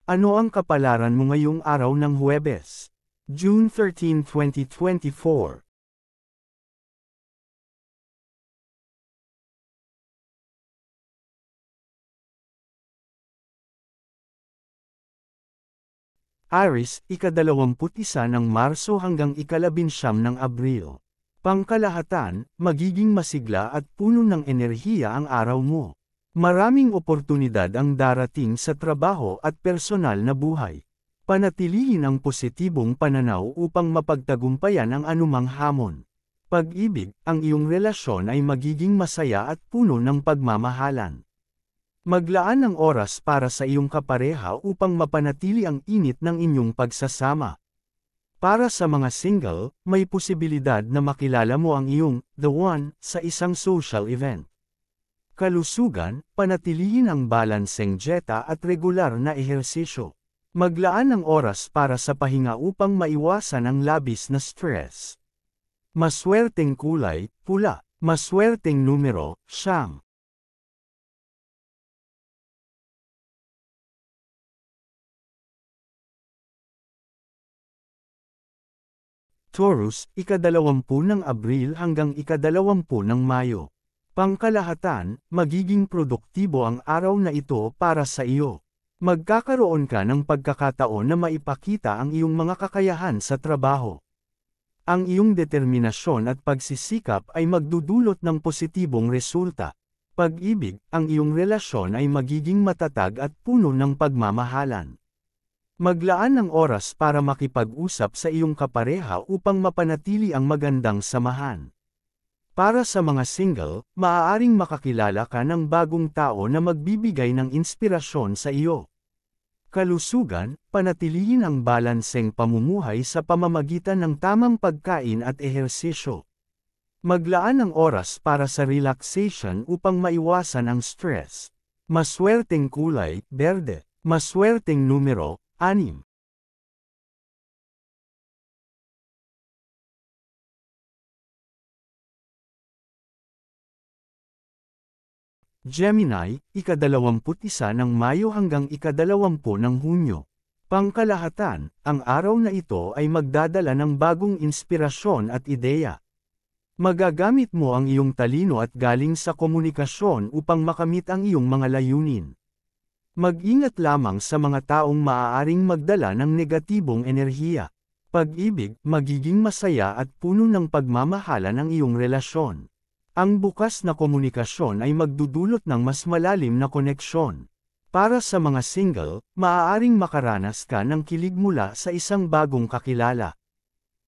Ano ang kapalaran mo ngayong araw ng Huwebes, June 13, 2024? Aries, ika-21 ng Marso hanggang ika-19 ng Abril. Pangkalahatan, magiging masigla at puno ng enerhiya ang araw mo. Maraming oportunidad ang darating sa trabaho at personal na buhay. Panatilihin ang positibong pananaw upang mapagtagumpayan ang anumang hamon. Pag-ibig, ang iyong relasyon ay magiging masaya at puno ng pagmamahalan. Maglaan ng oras para sa iyong kapareha upang mapanatili ang init ng inyong pagsasama. Para sa mga single, may posibilidad na makilala mo ang iyong the one sa isang social event. Kalusugan, panatilihin ang balanseng dieta at regular na ehersisyo. Maglaan ng oras para sa pahinga upang maiwasan ang labis na stress. Maswerteng kulay, pula. Maswerteng numero, 9. Taurus, ika-20 ng Abril hanggang ika-20 ng Mayo. Pangkalahatan, magiging produktibo ang araw na ito para sa iyo. Magkakaroon ka ng pagkakataon na maipakita ang iyong mga kakayahan sa trabaho. Ang iyong determinasyon at pagsisikap ay magdudulot ng positibong resulta. Pag-ibig, ang iyong relasyon ay magiging matatag at puno ng pagmamahalan. Maglaan ng oras para makipag-usap sa iyong kapareha upang mapanatili ang magandang samahan. Para sa mga single, maaaring makakilala ka ng bagong tao na magbibigay ng inspirasyon sa iyo. Kalusugan, panatilihin ang balanseng pamumuhay sa pamamagitan ng tamang pagkain at ehersisyo. Maglaan ng oras para sa relaxation upang maiwasan ang stress. Maswerteng kulay, berde. Maswerteng numero, 6. Gemini, ika-21 ng Mayo hanggang ika-20 ng Hunyo. Pangkalahatan, ang araw na ito ay magdadala ng bagong inspirasyon at ideya. Magagamit mo ang iyong talino at galing sa komunikasyon upang makamit ang iyong mga layunin. Mag-ingat lamang sa mga taong maaaring magdala ng negatibong enerhiya. Pag-ibig, magiging masaya at puno ng pagmamahalan ang iyong relasyon. Ang bukas na komunikasyon ay magdudulot ng mas malalim na koneksyon. Para sa mga single, maaaring makaranas ka ng kilig mula sa isang bagong kakilala.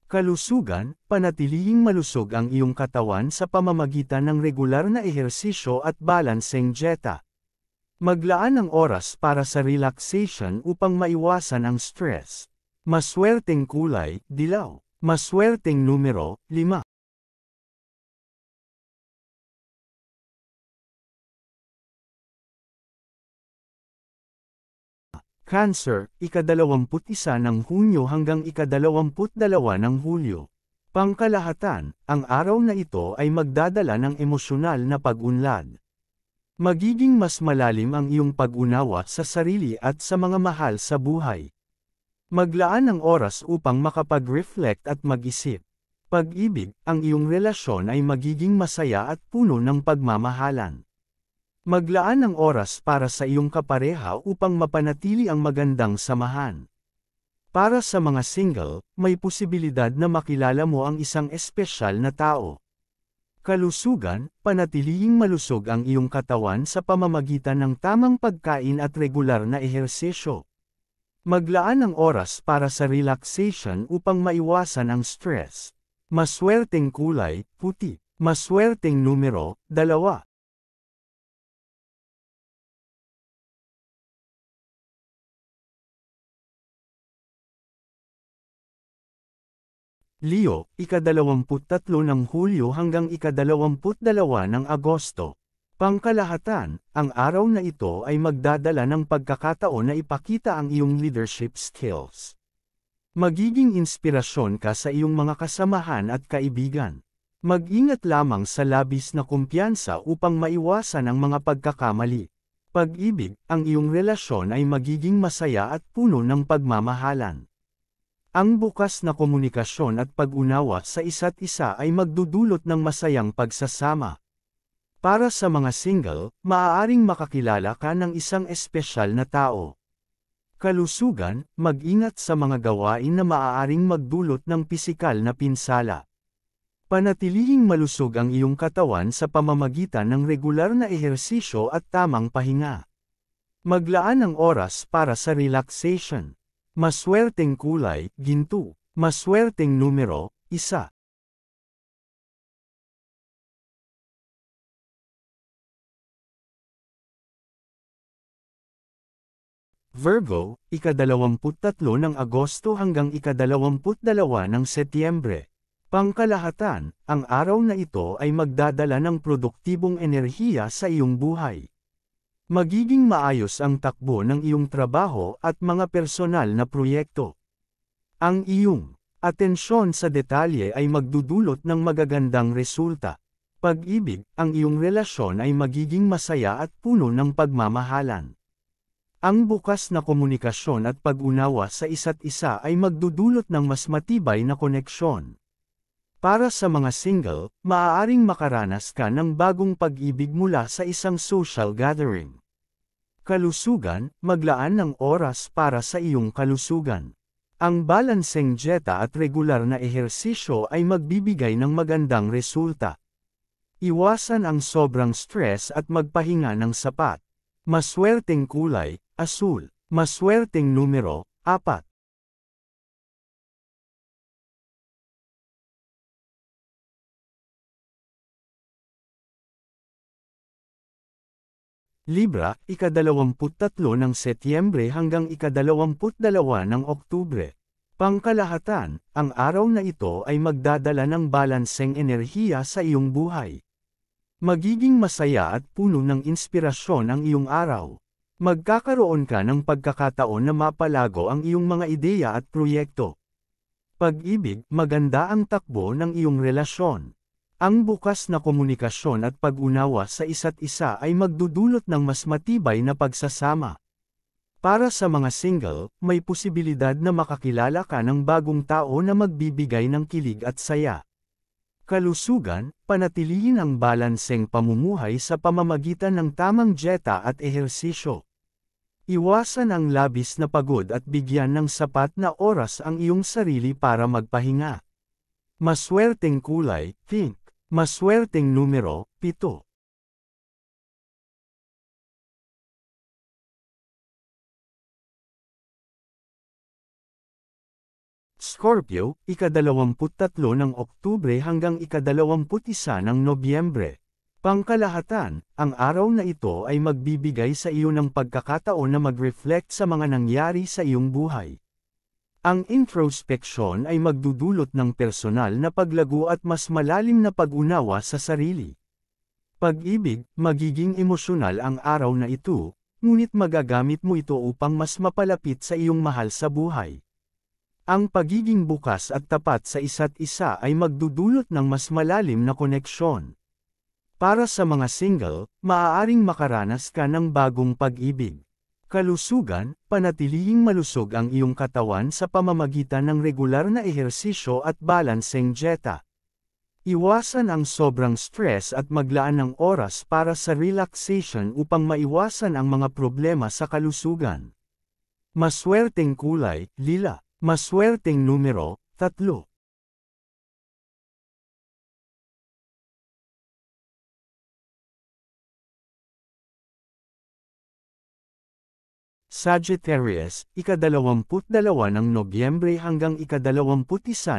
Kalusugan, panatilihing malusog ang iyong katawan sa pamamagitan ng regular na ehersisyo at balanseng dieta. Maglaan ng oras para sa relaxation upang maiwasan ang stress. Maswerteng kulay, dilaw. Maswerteng numero, 5. Cancer, ika-21 ng Hunyo hanggang ika-22 ng Hulyo. Pangkalahatan, ang araw na ito ay magdadala ng emosyonal na pag-unlad. Magiging mas malalim ang iyong pag-unawa sa sarili at sa mga mahal sa buhay. Maglaan ng oras upang makapag-reflect at mag-isip. Pag-ibig, ang iyong relasyon ay magiging masaya at puno ng pagmamahalan. Maglaan ng oras para sa iyong kapareha upang mapanatili ang magandang samahan. Para sa mga single, may posibilidad na makilala mo ang isang espesyal na tao. Kalusugan, panatilihing malusog ang iyong katawan sa pamamagitan ng tamang pagkain at regular na ehersisyo. Maglaan ng oras para sa relaxation upang maiwasan ang stress. Maswerteng kulay, puti. Maswerteng numero, 2. Leo, ika-23 ng Hulyo hanggang ika-22 ng Agosto. Pangkalahatan, ang araw na ito ay magdadala ng pagkakataon na ipakita ang iyong leadership skills. Magiging inspirasyon ka sa iyong mga kasamahan at kaibigan. Mag-ingat lamang sa labis na kumpiyansa upang maiwasan ang mga pagkakamali. Pag-ibig, ang iyong relasyon ay magiging masaya at puno ng pagmamahalan. Ang bukas na komunikasyon at pag-unawa sa isa't isa ay magdudulot ng masayang pagsasama. Para sa mga single, maaaring makakilala ka ng isang espesyal na tao. Kalusugan, mag-ingat sa mga gawain na maaaring magdulot ng pisikal na pinsala. Panatilihing malusog ang iyong katawan sa pamamagitan ng regular na ehersisyo at tamang pahinga. Maglaan ng oras para sa relaxation. Maswerteng kulay, ginto. Maswerteng numero, 1. Virgo, ika-23 ng Agosto hanggang ika-22 ng Setyembre. Pangkalahatan, ang araw na ito ay magdadala ng produktibong enerhiya sa iyong buhay. Magiging maayos ang takbo ng iyong trabaho at mga personal na proyekto. Ang iyong atensyon sa detalye ay magdudulot ng magagandang resulta. Pag-ibig, ang iyong relasyon ay magiging masaya at puno ng pagmamahalan. Ang bukas na komunikasyon at pag-unawa sa isa't isa ay magdudulot ng mas matibay na koneksyon. Para sa mga single, maaaring makaranas ka ng bagong pag-ibig mula sa isang social gathering. Kalusugan, maglaan ng oras para sa iyong kalusugan. Ang balanseng dieta at regular na ehersisyo ay magbibigay ng magandang resulta. Iwasan ang sobrang stress at magpahinga ng sapat. Maswerteng kulay, asul. Maswerteng numero, 4. Libra, ika-23 ng Setyembre hanggang ika-22 ng Oktubre. Pangkalahatan, ang araw na ito ay magdadala ng balanseng enerhiya sa iyong buhay. Magiging masaya at puno ng inspirasyon ang iyong araw. Magkakaroon ka ng pagkakataon na mapalago ang iyong mga ideya at proyekto. Pag-ibig, maganda ang takbo ng iyong relasyon. Ang bukas na komunikasyon at pag-unawa sa isa't isa ay magdudulot ng mas matibay na pagsasama. Para sa mga single, may posibilidad na makakilala ka ng bagong tao na magbibigay ng kilig at saya. Kalusugan, panatilihin ang balanseng pamumuhay sa pamamagitan ng tamang dieta at ehersisyo. Iwasan ang labis na pagod at bigyan ng sapat na oras ang iyong sarili para magpahinga. Maswerteng kulay, pink. Maswerteng numero, 7. Scorpio, ika-23 ng Oktubre hanggang ika-21 ng Nobyembre. Pangkalahatan, ang araw na ito ay magbibigay sa iyo ng pagkakataon na mag-reflect sa mga nangyari sa iyong buhay. Ang introspection ay magdudulot ng personal na paglago at mas malalim na pag-unawa sa sarili. Pag-ibig, magiging emosyonal ang araw na ito, ngunit magagamit mo ito upang mas mapalapit sa iyong mahal sa buhay. Ang pagiging bukas at tapat sa isa't isa ay magdudulot ng mas malalim na koneksyon. Para sa mga single, maaaring makaranas ka ng bagong pag-ibig. Kalusugan, panatilihing malusog ang iyong katawan sa pamamagitan ng regular na ehersisyo at balanseng dieta. Iwasan ang sobrang stress at maglaan ng oras para sa relaxation upang maiwasan ang mga problema sa kalusugan. Maswerteng kulay, lila. Maswerteng numero, 3. Sagittarius, ika-22 ng Nobyembre hanggang ika-21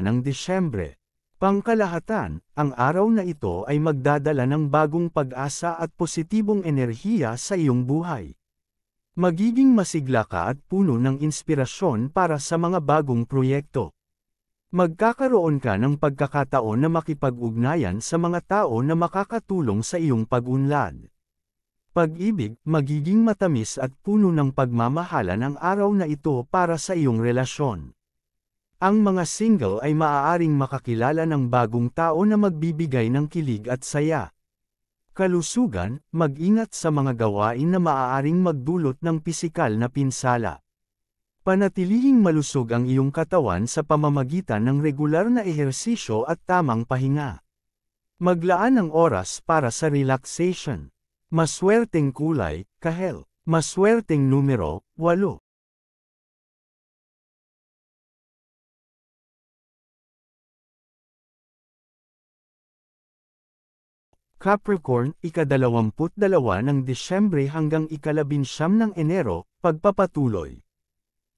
ng Disyembre. Pangkalahatan, ang araw na ito ay magdadala ng bagong pag-asa at positibong enerhiya sa iyong buhay. Magiging masigla ka at puno ng inspirasyon para sa mga bagong proyekto. Magkakaroon ka ng pagkakataon na makipag-ugnayan sa mga tao na makakatulong sa iyong pag-unlad. Pag-ibig, magiging matamis at puno ng pagmamahalan ang araw na ito para sa iyong relasyon. Ang mga single ay maaaring makakilala ng bagong tao na magbibigay ng kilig at saya. Kalusugan, mag-ingat sa mga gawain na maaaring magdulot ng pisikal na pinsala. Panatilihing malusog ang iyong katawan sa pamamagitan ng regular na ehersisyo at tamang pahinga. Maglaan ng oras para sa relaxation. Maswerteng kulay, kahel. Maswerteng numero, 8. Capricorn, ika-22 ng Disyembre hanggang ika-19 ng Enero, pagpapatuloy.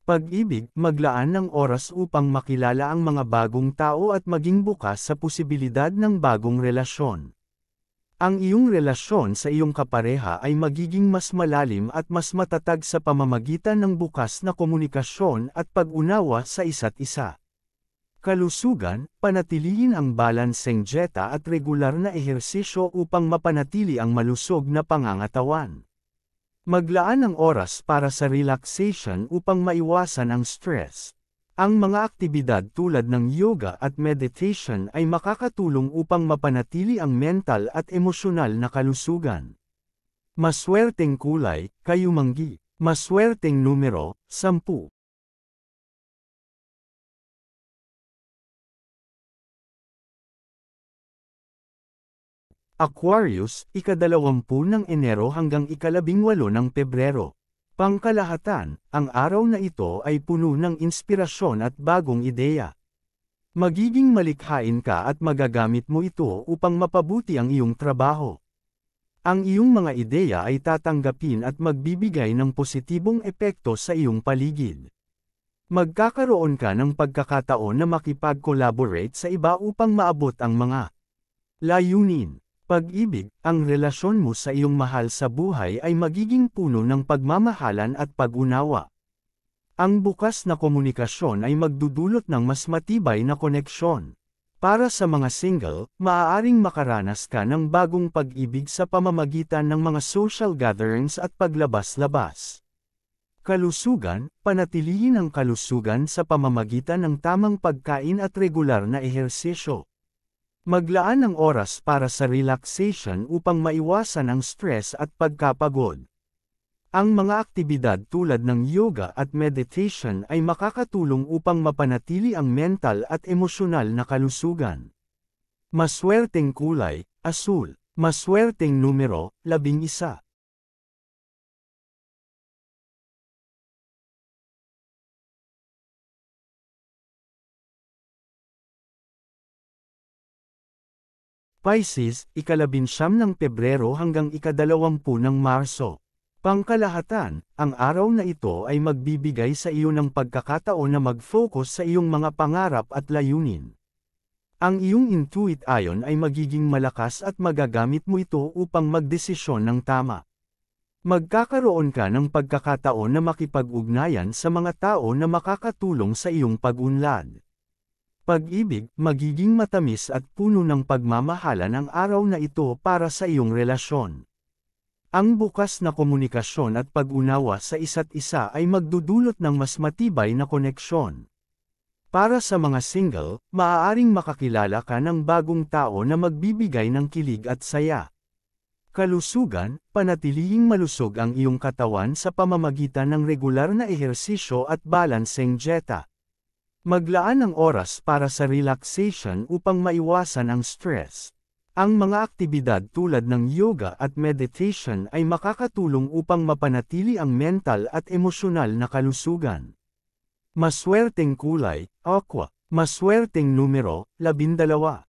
Pag-ibig, maglaan ng oras upang makilala ang mga bagong tao at maging bukas sa posibilidad ng bagong relasyon. Ang iyong relasyon sa iyong kapareha ay magiging mas malalim at mas matatag sa pamamagitan ng bukas na komunikasyon at pag-unawa sa isa't isa. Kalusugan, panatilihin ang balanseng dieta at regular na ehersisyo upang mapanatili ang malusog na pangangatawan. Maglaan ng oras para sa relaxation upang maiwasan ang stress. Ang mga aktibidad tulad ng yoga at meditation ay makakatulong upang mapanatili ang mental at emosyonal na kalusugan. Maswerteng kulay, kayumanggi. Maswerteng numero, 10. Aquarius, ika-20 ng Enero hanggang ika-18 ng Pebrero. Pangkalahatan, ang araw na ito ay puno ng inspirasyon at bagong ideya. Magiging malikhain ka at magagamit mo ito upang mapabuti ang iyong trabaho. Ang iyong mga ideya ay tatanggapin at magbibigay ng positibong epekto sa iyong paligid. Magkakaroon ka ng pagkakataon na makipag-collaborate sa iba upang maabot ang mga layunin. Pag-ibig, ang relasyon mo sa iyong mahal sa buhay ay magiging puno ng pagmamahalan at pag-unawa. Ang bukas na komunikasyon ay magdudulot ng mas matibay na koneksyon. Para sa mga single, maaaring makaranas ka ng bagong pag-ibig sa pamamagitan ng mga social gatherings at paglabas-labas. Kalusugan, panatilihin ang kalusugan sa pamamagitan ng tamang pagkain at regular na ehersisyo. Maglaan ng oras para sa relaxation upang maiwasan ang stress at pagkapagod. Ang mga aktibidad tulad ng yoga at meditation ay makakatulong upang mapanatili ang mental at emosyonal na kalusugan. Maswerteng kulay, asul. Maswerteng numero, 11. Pisces, ika-19 ng Pebrero hanggang ika-20 ng Marso. Pangkalahatan, ang araw na ito ay magbibigay sa iyo ng pagkakataon na mag-focus sa iyong mga pangarap at layunin. Ang iyong intuit ayon ay magiging malakas at magagamit mo ito upang magdesisyon ng tama. Magkakaroon ka ng pagkakataon na makipag-ugnayan sa mga tao na makakatulong sa iyong pag-unlad. Pag-ibig, magiging matamis at puno ng pagmamahalan ang araw na ito para sa iyong relasyon. Ang bukas na komunikasyon at pag-unawa sa isa't isa ay magdudulot ng mas matibay na koneksyon. Para sa mga single, maaaring makakilala ka ng bagong tao na magbibigay ng kilig at saya. Kalusugan, panatilihing malusog ang iyong katawan sa pamamagitan ng regular na ehersisyo at balanseng dieta. Maglaan ng oras para sa relaxation upang maiwasan ang stress. Ang mga aktibidad tulad ng yoga at meditation ay makakatulong upang mapanatili ang mental at emosyonal na kalusugan. Maswerteng kulay, aqua. Maswerteng numero, 12.